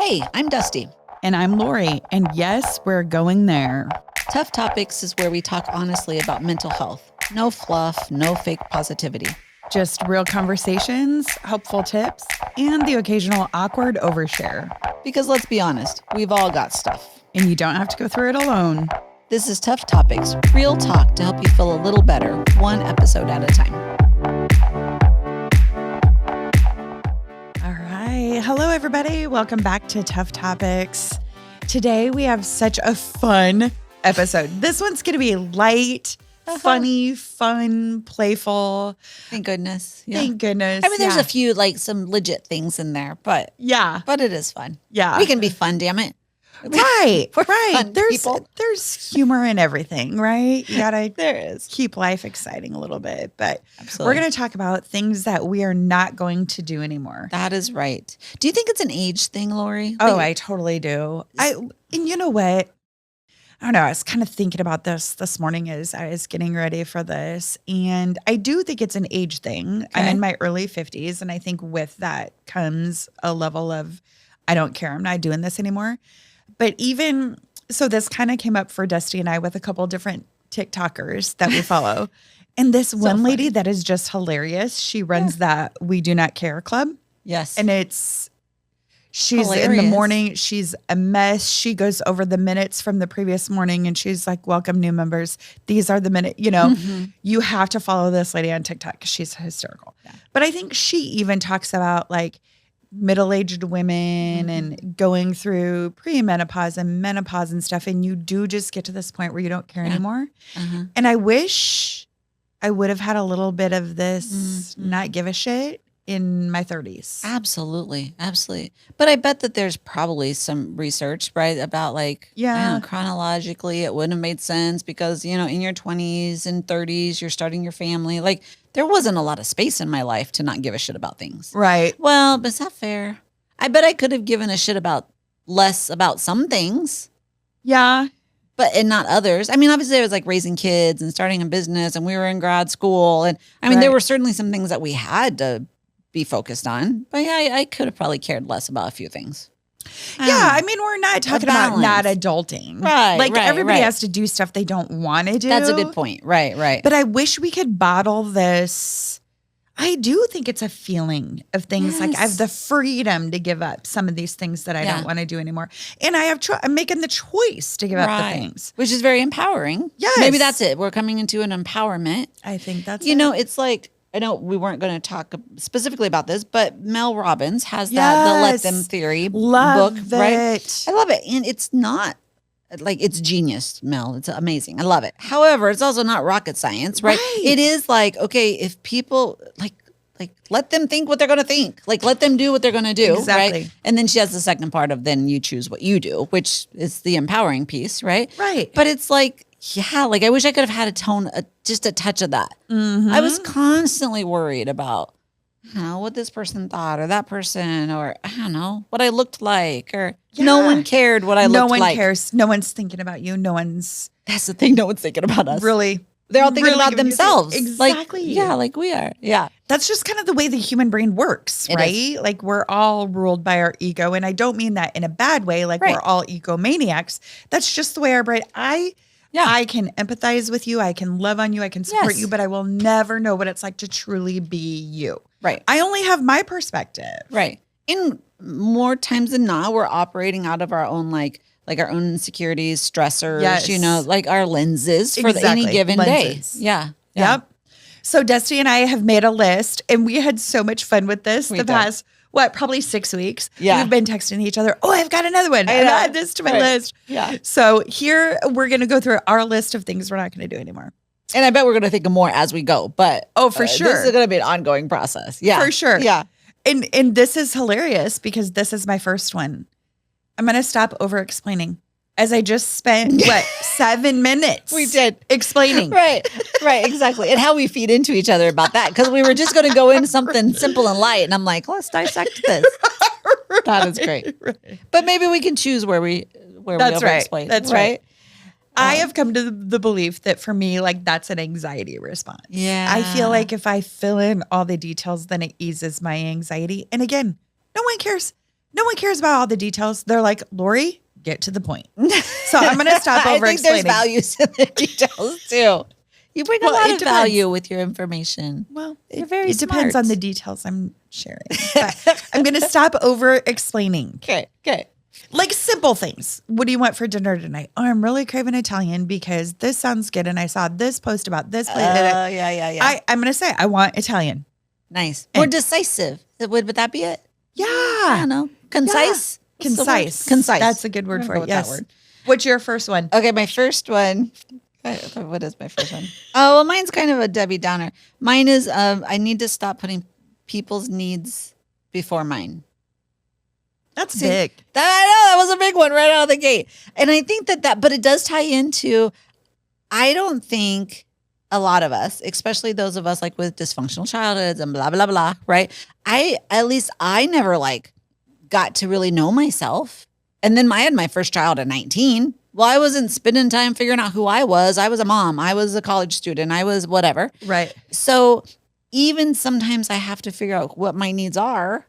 Hey, I'm Dusty. And I'm Lori. And yes, we're going there. Tough Topics is where we talk honestly about mental health. No fluff, no fake positivity. Just real conversations, helpful tips, and the occasional awkward overshare. Because let's be honest, we've all got stuff. And you don't have to go through it alone. This is Tough Topics, real talk to help you feel a little better, one episode at a time. All right. Hello, everybody. Welcome back to Tough Topics. Today, we have such a fun episode. This one's going to be light, funny, fun, playful. Thank goodness. Yeah. Thank goodness. I mean, there's a few some legit things in there, but it is fun. Yeah. We can be fun, damn it. Right. We're fun people. There's humor in everything, right? You gotta There is. keep life exciting a little bit. But Absolutely. We're going to talk about things that we are not going to do anymore. That is right. Do you think it's an age thing, Lori? Oh, I totally do. And you know what? I don't know. I was kind of thinking about this morning as I was getting ready for this. And I do think it's an age thing. I'm in my early 50s. And I think with that comes a level of, I don't care. I'm not doing this anymore. But even, so this kind of came up for Dusty and I with a couple different TikTokers that we follow. And this one lady that is just hilarious. She runs that We Do Not Care Club. Yes. And she's hilarious. In the morning, she's a mess. She goes over the minutes from the previous morning and she's like, welcome new members. These are the minutes, you have to follow this lady on TikTok because she's hysterical. Yeah. But I think she even talks about like middle-aged women and going through premenopause and menopause and stuff. And you do just get to this point where you don't care anymore. And I wish I would have had a little bit of this not give a shit in my 30s. Absolutely. Absolutely. But I bet that there's probably some research, right? About chronologically, it wouldn't have made sense because, in your 20s and 30s, you're starting your family. Like there wasn't a lot of space in my life to not give a shit about things. Right. Well, but is that fair? I bet I could have given a shit less about some things. Yeah. And not others. I mean, obviously I was like raising kids and starting a business and we were in grad school. And I mean, there were certainly some things that we had to be focused on. But yeah, I could have probably cared less about a few things. I mean, we're not talking about not adulting. Right. Like everybody has to do stuff they don't want to do. That's a good point. Right. But I wish we could bottle this. I do think it's a feeling of things like I have the freedom to give up some of these things that I don't want to do anymore. And I'm making the choice to give up the things. Which is very empowering. Yes. Maybe that's it. We're coming into an empowerment. I think that's it's like, I know we weren't going to talk specifically about this, but Mel Robbins has the Let Them Theory book, right? I love it. And it's not like it's genius, Mel. It's amazing. I love it. However, it's also not rocket science, right? It is like, okay, if people like let them think what they're going to think, like let them do what they're going to do. Exactly. Right? And then she has the second part of then you choose what you do, which is the empowering piece, right? Right. But it's like, I wish I could have had just a touch of that. I was constantly worried about what this person thought or that person or I don't know what I looked like or no one cared what I looked like. No one cares. No one's thinking about you. That's the thing. No one's thinking about us. Really. They're all thinking about themselves. Exactly. Like we are. Yeah. That's just kind of the way the human brain works, right? Like we're all ruled by our ego. And I don't mean that in a bad way. Like we're all egomaniacs. That's just the way our brain, I can empathize with you. I can love on you. I can support you, but I will never know what it's like to truly be you. Right. I only have my perspective. Right. And more times than not, we're operating out of our own, like our own insecurities, stressors, like our lenses for any given day. Yeah. Yep. So Dusty and I have made a list and we had so much fun with this past probably 6 weeks. Yeah. We've been texting each other. Oh, I've got another one. I've add this to my list. Yeah. So here we're going to go through our list of things we're not going to do anymore. And I bet we're going to think of more as we go, but for sure. This is going to be an ongoing process. Yeah. For sure. Yeah. And this is hilarious because this is my first one. I'm going to stop over explaining. As I just spent 7 minutes we did explaining. Right, exactly. And how we feed into each other about that. Because we were just going to go into something simple and light. And I'm like, let's dissect this. That is great. Right. But maybe we can choose where we over-explain. That's right. I have come to the belief that for me, like that's an anxiety response. Yeah. I feel like if I fill in all the details, then it eases my anxiety. And again, no one cares. No one cares about all the details. They're like, Lori, get to the point. So I'm going to stop over I think explaining. there's values in the details too. You bring a lot of value with your information. Well, You're very smart. Depends on the details I'm sharing. But I'm going to stop over explaining. Okay. Like simple things. What do you want for dinner tonight? Oh, I'm really craving Italian because this sounds good. And I saw this post about this place. Oh, yeah. I'm going to say I want Italian. Nice. Or decisive. Would that be it? Yeah. I don't know. Concise? Yeah. Concise. That's a good word for it. Yes. That word. What's your first one? Okay, my first one. What is my first one? Oh, well, mine's kind of a Debbie Downer. Mine is I need to stop putting people's needs before mine. That's big. I know that was a big one right out of the gate. And I think but it does tie into, I don't think a lot of us, especially those of us like with dysfunctional childhoods and blah, blah, blah, right? At least I never got to really know myself. And then I had my first child at 19. Well, I wasn't spending time figuring out who I was. I was a mom. I was a college student. I was whatever. Right. So even sometimes I have to figure out what my needs are.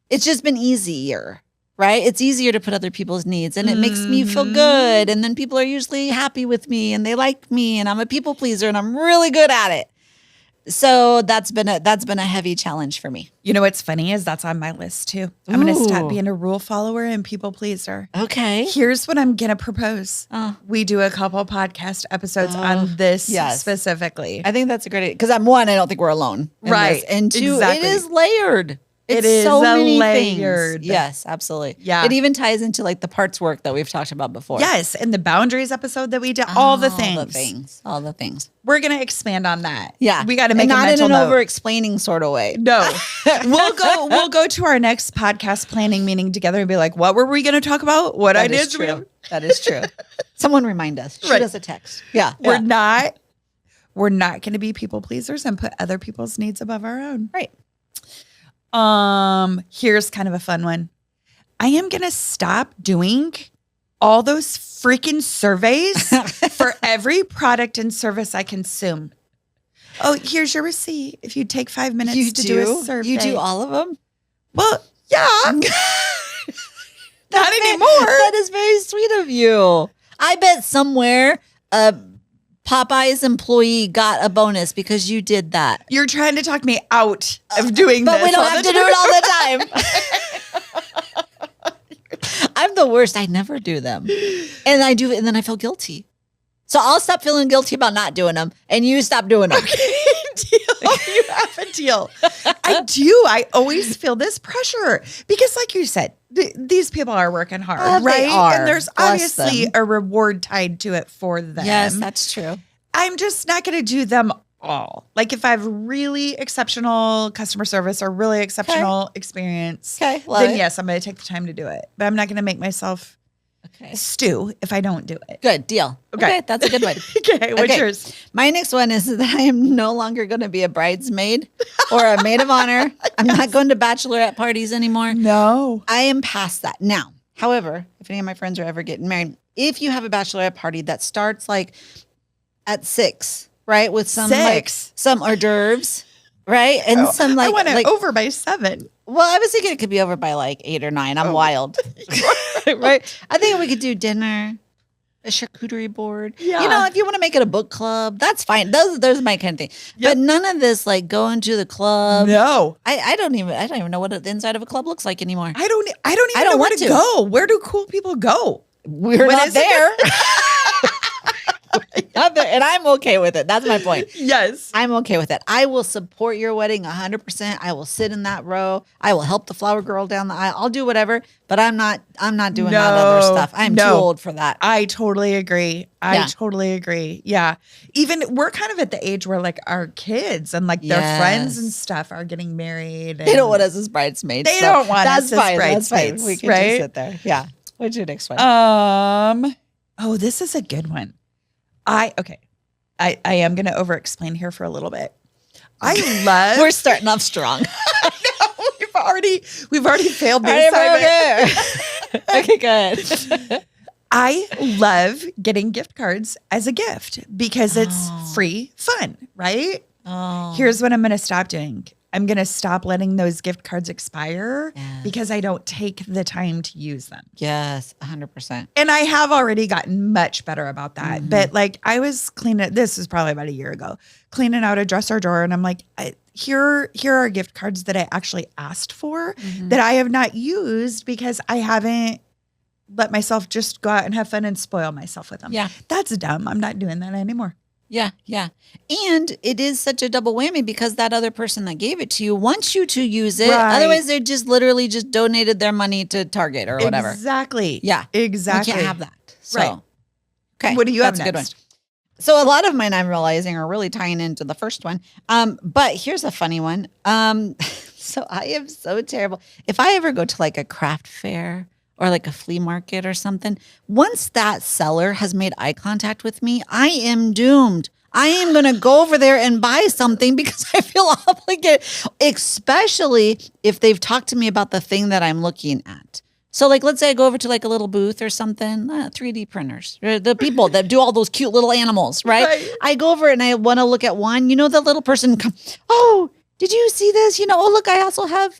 It's just been easier, right? It's easier to put other people's needs and it makes me feel good. And then people are usually happy with me and they like me and I'm a people pleaser and I'm really good at it. So that's been a heavy challenge for me. You know what's funny is that's on my list too. I'm going to stop being a rule follower and people pleaser. Okay. Here's what I'm going to propose. We do a couple podcast episodes on this specifically. I think that's a great idea. Because I don't think we're alone. Right. And two, it is layered. It is so many layered. Things. Yes, absolutely. Yeah. It even ties into the parts work that we've talked about before. Yes. And the boundaries episode that we did, all the things. We're going to expand on that. Yeah. We got to make not a mental in an note. over-explaining sort of way. No. We'll go to our next podcast planning meeting together and be like, what were we going to talk about? What I did. True. That is true. Someone remind us. Shoot us a text. Yeah. We're not going to be people pleasers and put other people's needs above our own. Right. Here's kind of a fun one. I am going to stop doing all those freaking surveys for every product and service I consume. Oh, here's your receipt. If you take 5 minutes to do a survey. You do all of them? Well, yeah. Not anymore. That is very sweet of you. I bet somewhere Popeye's employee got a bonus because you did that. You're trying to talk me out of doing this. But we don't have to do it all the time. I'm the worst. I never do them. And I do, and then I feel guilty. So I'll stop feeling guilty about not doing them and you stop doing them. Okay, deal. You have a deal. I do. I always feel this pressure because like you said, these people are working hard, right? They are. And there's obviously a reward tied to it for them. Yes, that's true. I'm just not going to do them all. Like if I have really exceptional customer service or really exceptional experience, then yes, I'm going to take the time to do it. But I'm not going to make myself stew if I don't do it. Good deal. Okay, that's a good one. Okay, what's yours? My next one is that I am no longer going to be a bridesmaid or a maid of honor. I'm not going to bachelorette parties anymore. No. I am past that. Now, however, if any of my friends are ever getting married, if you have a bachelorette party that starts at 6, right? With some some hors d'oeuvres, right? And some I want it over by 7. Well, I was thinking it could be over by 8 or 9. I'm wild. Right? I think we could do dinner, a charcuterie board. Yeah. If you want to make it a book club, that's fine. Those are my kind of thing. Yep. But none of this going to the club. No. I don't even know what the inside of a club looks like anymore. I don't even know where to go. Where do cool people go? We're not there. And I'm okay with it. That's my point. Yes. I'm okay with it. I will support your wedding 100%. I will sit in that row. I will help the flower girl down the aisle. I'll do whatever, but I'm not doing that other stuff. I'm too old for that. I totally agree. I totally agree. Yeah. Even we're kind of at the age where our kids and their friends and stuff are getting married. They don't want us as bridesmaids. They don't want us as bridesmaids. That's fine. We can just sit there. Yeah. What's your next one? Oh, this is a good one. I am going to over-explain here for a little bit. I love. We're starting off strong. We've already failed this time. Okay, go ahead. I love getting gift cards as a gift because it's free fun, right? Oh. Here's what I'm going to stop doing. I'm going to stop letting those gift cards expire because I don't take the time to use them. Yes, 100%. And I have already gotten much better about that. But like I was cleaning, this was probably about a year ago, cleaning out a dresser drawer. And I'm like, here are gift cards that I actually asked for that I have not used because I haven't let myself just go out and have fun and spoil myself with them. Yeah. That's dumb. I'm not doing that anymore. Yeah, yeah. And it is such a double whammy because that other person that gave it to you wants you to use it. Right. Otherwise, they just literally just donated their money to Target or whatever. Exactly. Yeah. Exactly. You can't have that. So, right. Okay. What do you have next? A good one. So a lot of mine I'm realizing are really tying into the first one. But here's a funny one. So I am so terrible. If I ever go to like a craft fair or like a flea market or something, once that seller has made eye contact with me, I am doomed. I am going to go over there and buy something because I feel obligated, especially if they've talked to me about the thing that I'm looking at. So like, let's say I go over to like a little booth or something, 3D printers, the people that do all those cute little animals, right? I go over and I want to look at one, the little person oh, did you see this? Oh, look, I also have,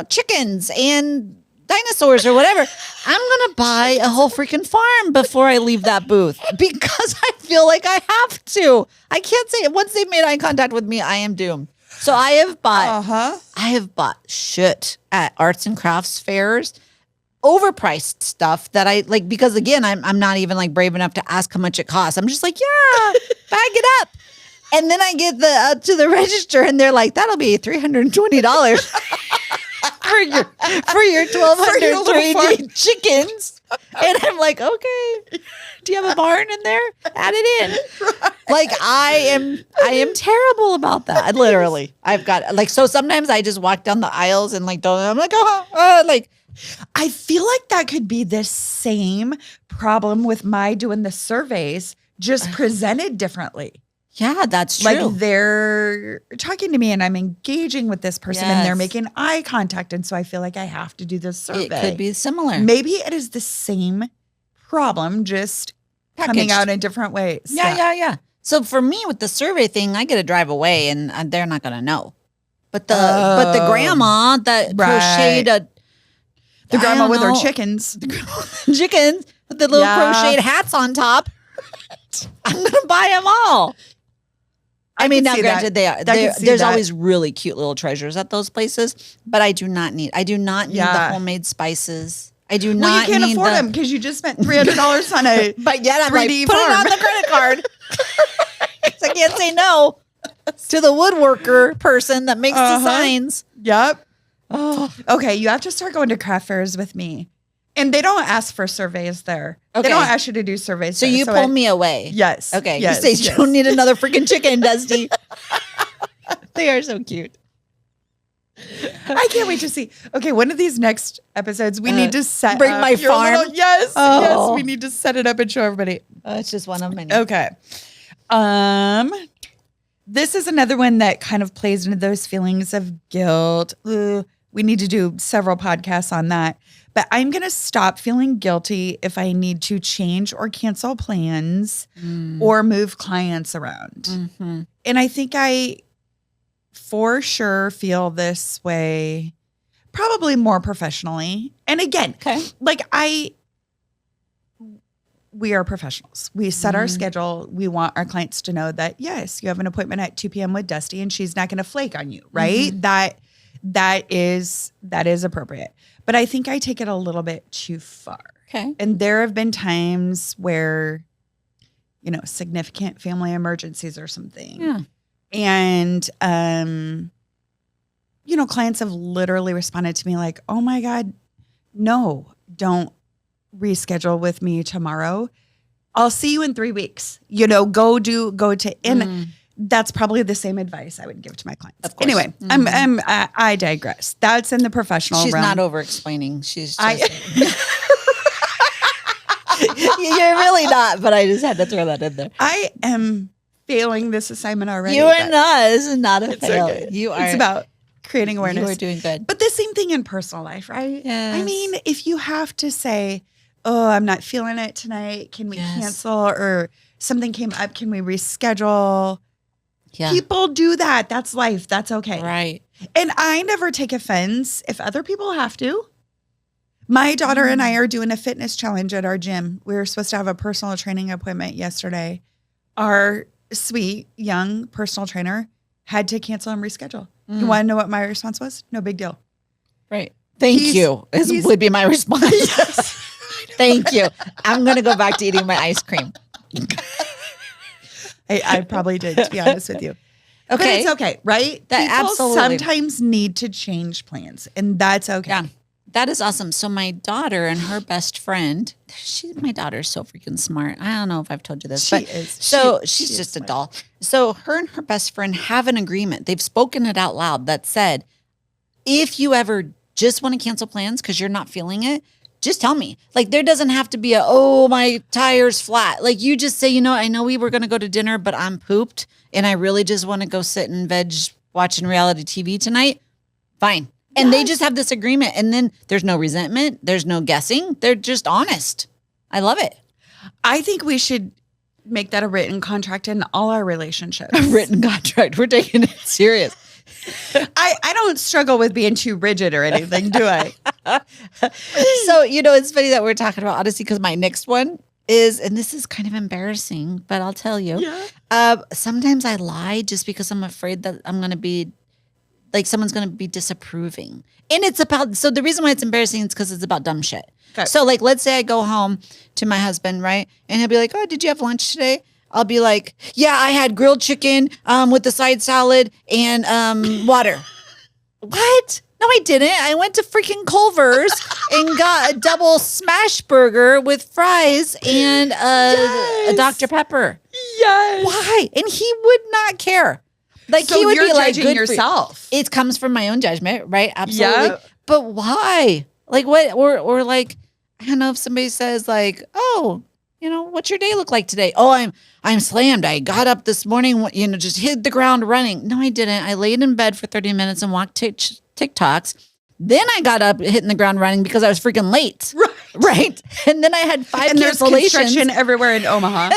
chickens and dinosaurs or whatever. I'm going to buy a whole freaking farm before I leave that booth because I feel like I have to. I can't say it. Once they've made eye contact with me, I am doomed. So I have bought shit at arts and crafts fairs, overpriced stuff that I like, because again, I'm not even like brave enough to ask how much it costs. I'm just like, yeah, bag it up. And then I get to the register and they're like, that'll be $320. For your 1,200 3D chickens. And I'm like, okay, do you have a barn in there? Add it in. Right. Like I am terrible about that. Literally. I've got like, so sometimes I just walk down the aisles and like, I'm like, like, I feel like that could be the same problem with my doing the surveys, just presented differently. Yeah, that's true. Like they're talking to me and I'm engaging with this person and they're making eye contact. And so I feel like I have to do this survey. It could be similar. Maybe it is the same problem, just coming out in different ways. Yeah. So for me with the survey thing, I get to drive away and they're not going to know. But the grandma that crocheted the grandma with her chickens. Chickens with the little crocheted hats on top. I'm going to buy them all. I mean, now granted, there's always really cute little treasures at those places, but I do not need the homemade spices. I do not. You can't afford them because you just spent $300 on a but yet I'm 3D like, put farm. it on the credit card. I can't say no to the woodworker person that makes the signs. Yep. Oh, okay. You have to start going to craft fairs with me. And they don't ask for surveys there. Okay. They don't ask you to do surveys. So you pull me away. Yes. Okay. Yes, you say you don't need another freaking chicken, Dusty. They are so cute. I can't wait to see. Okay, one of these next episodes, we need to bring up my farm. Yes, we need to set it up and show everybody. It's just one of many. Okay. This is another one that kind of plays into those feelings of guilt. We need to do several podcasts on that. But I'm going to stop feeling guilty if I need to change or cancel plans or move clients around. Mm-hmm. And I think I for sure feel this way probably more professionally. And again, we are professionals. We set our schedule. We want our clients to know that, yes, you have an appointment at 2 p.m. with Dusty and she's not going to flake on you, right? Mm-hmm. That is appropriate. But I think I take it a little bit too far. Okay. And there have been times where, significant family emergencies or something. Yeah. And, clients have literally responded to me like, oh my God, no, don't reschedule with me tomorrow. I'll see you in 3 weeks. That's probably the same advice I would give to my clients. Of course. Anyway, I digress. That's in the professional realm. She's not over explaining. She's just you're really not, but I just had to throw that in there. I am failing this assignment already. You are not. This is not a fail. Okay. You are. It's about creating awareness. You are doing good. But the same thing in personal life, right? Yes. I mean, if you have to say, oh, I'm not feeling it tonight. Can we cancel? Or something came up. Can we reschedule? Yeah. People do that. That's life. That's okay. Right. And I never take offense if other people have to. My daughter and I are doing a fitness challenge at our gym. We were supposed to have a personal training appointment yesterday. Our sweet young personal trainer had to cancel and reschedule. You want to know what my response was? No big deal. Right. Thank you. This would be my response. Yes. Thank you. I'm going to go back to eating my ice cream. I probably did, to be honest with you. Okay. But it's okay, right? That People absolutely. sometimes need to change plans, and that's okay. Yeah. That is awesome. So my daughter and her best friend, my daughter is so freaking smart. I don't know if I've told you this, She but is. So She she's is just smart. a doll. So her and her best friend have an agreement. They've spoken it out loud that said, if you ever just want to cancel plans because you're not feeling it, just tell me. Like there doesn't have to be my tire's flat. Like you just say, I know we were going to go to dinner, but I'm pooped and I really just want to go sit and veg watching reality TV tonight. Fine. And they just have this agreement. And then there's no resentment. There's no guessing. They're just honest. I love it. I think we should make that a written contract in all our relationships. A written contract. We're taking it serious. I don't struggle with being too rigid or anything, do I? So, it's funny that we're talking about honesty because my next one is, and this is kind of embarrassing, but I'll tell you. Yeah. Sometimes I lie just because I'm afraid that I'm going to be someone's going to be disapproving. And so the reason why it's embarrassing is because it's about dumb shit. Okay. So let's say I go home to my husband, right? And he'll be like, oh, did you have lunch today? I'll be like, yeah, I had grilled chicken with the side salad and water. What? No, I didn't. I went to freaking Culver's and got a double smash burger with fries and a Dr. Pepper. Yes. Why? And he would not care. So he would you're be like, judging yourself. It comes from my own judgment, right? Absolutely. Yeah. But why? Like what? Or like, I don't know if somebody says like, oh, what's your day look like today? Oh, I'm slammed. I got up this morning, just hit the ground running. No, I didn't. I laid in bed for 30 minutes and watched TikToks. Then I got up hitting the ground running because I was freaking late. Right. And then I had 5 and there's cancellations. construction everywhere in Omaha.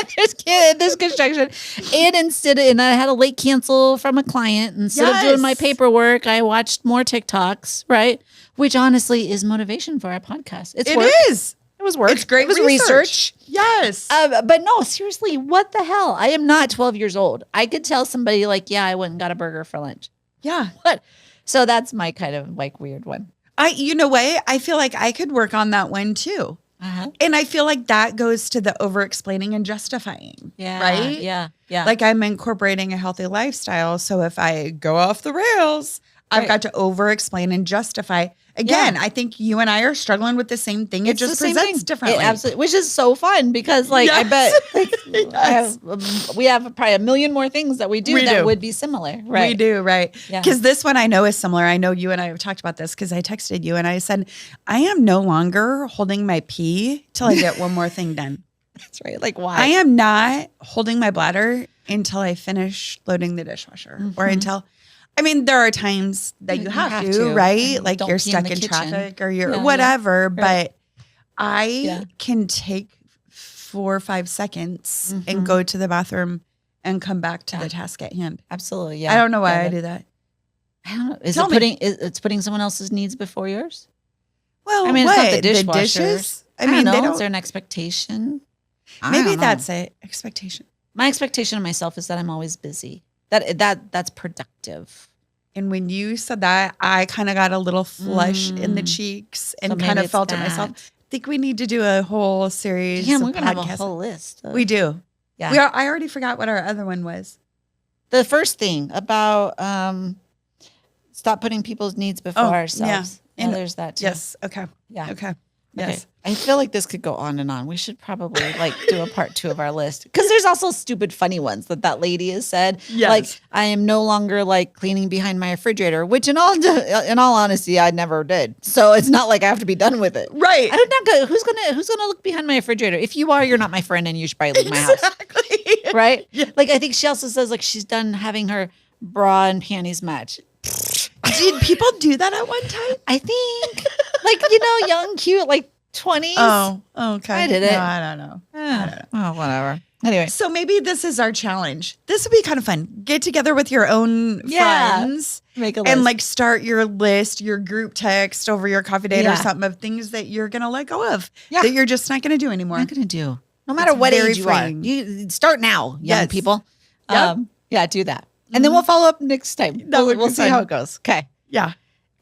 there's construction. And I had a late cancel from a client. Instead of doing my paperwork, I watched more TikToks, right? Which honestly is motivation for our podcast. It is. It was work. It's great. It was research. Yes. But no, seriously, what the hell? I am not 12 years old. I could tell somebody like, yeah, I went and got a burger for lunch. Yeah. What? So that's my kind of weird one. You know what? I feel like I could work on that one too. Uh-huh. And I feel like that goes to the over-explaining and justifying. Yeah. Right? Yeah. Yeah. Like I'm incorporating a healthy lifestyle. So if I go off the rails, I've got to over-explain and justify. Again, I think you and I are struggling with the same thing. It just presents differently. Absolutely, which is so fun because, I bet we have probably a million more things that we do would be similar. Right? We do, right? Because this one I know is similar. I know you and I have talked about this because I texted you and I said, I am no longer holding my pee till I get one more thing done. That's right. Like why? I am not holding my bladder until I finish loading the dishwasher or until... I mean, there are times that you have to, right? Like you're stuck in traffic or you're whatever, but I can take 4 or 5 seconds and go to the bathroom and come back to the task at hand. Absolutely. Yeah. I don't know why I do that. I don't know. It's putting someone else's needs before yours? Well, I mean, it's not the dishwashers. The dishes? I mean, they don't. Is there an expectation? Maybe that's it. Expectation. My expectation of myself is that I'm always busy. That's productive. And when you said that, I kind of got a little flush in the cheeks and kind of felt it myself. I think we need to do a whole series. Yeah, we're going to have a whole list. We do. Yeah. I already forgot what our other one was. The first thing about stop putting people's needs before ourselves. Yeah. And there's that too. Yes. Okay. Yeah. Okay. Okay. Yes. I feel like this could go on and on. We should probably do a part 2 of our list because there's also stupid, funny ones that lady has said. Yes. Like I am no longer cleaning behind my refrigerator, which in all honesty, I never did. So it's not like I have to be done with it. Right. I don't know who's gonna look behind my refrigerator. If you are, you're not my friend, and you should probably leave my house. Right. Yeah. I think she also says she's done having her bra and panties match. Did people do that at one time? I think, young, cute, 20s. Oh, okay. I did it. No, I don't know. Oh, whatever. Anyway. So maybe this is our challenge. This would be kind of fun. Get together with your own friends. Make a list. And like start your list, your group text over your coffee date or something of things that you're going to let go of. Yeah. That you're just not going to do anymore. Not going to do. No matter what age you are. You start now, young people. Yep. Yeah, do that. And then we'll follow up next time. We'll see how it goes. Okay. Yeah.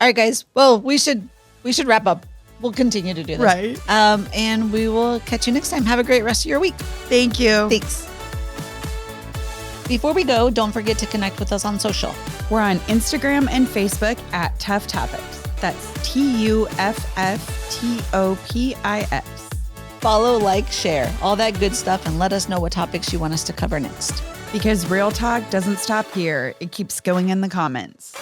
All right, guys. Well, we should wrap up. We'll continue to do this. Right. And we will catch you next time. Have a great rest of your week. Thank you. Thanks. Before we go, don't forget to connect with us on social. We're on Instagram and Facebook at Tough Topics. That's TUFFTOPIX. Follow, like, share, all that good stuff, and let us know what topics you want us to cover next. Because real talk doesn't stop here. It keeps going in the comments.